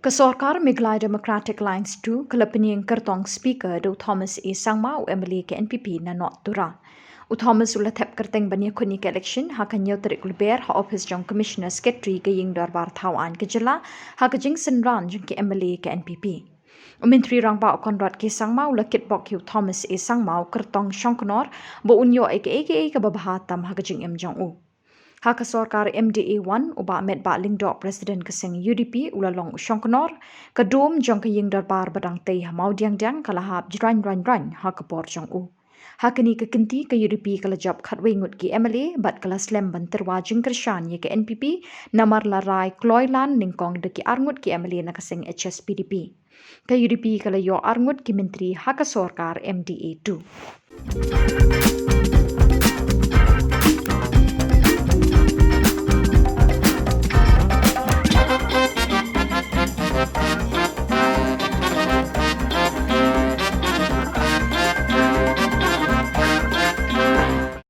Kesorkar Miglai Democratic Lines 2 kelepening kyrtong speaker do Thomas A Sangma u MLA ke NPP na not tura. U Thomas ula thep kerteng bani kuni ke election ha kan yau terik ulber ha office jong commissioner secretary ke ying darbar thawan ke jela ha ke jing senran jong ke MLA ke NPP. Menteri Rangba Konrad ke Sangma ula kitbok yu Thomas A Sangma u kyrtong Shongknor bo unyo eke ke babahatam ha ke jing jong u. Haka Sorkar MDA1 uba met ba lingdok Presiden keseng UDP ulalong Shongknor kedom jong ke ying darbar badang tei hamau diang kalahap jran haka por jong u. Haka ni kekenti ke UDP kalajap khatwe ngut ki MLA bat kala slem banter wajing kershan ye ke NPP namar larai kloilan ningkong de ki arngut ki MLA na keseng HSPDP. Ke UDP kala yo arngut ki menteri Haka Sorkar MDA2.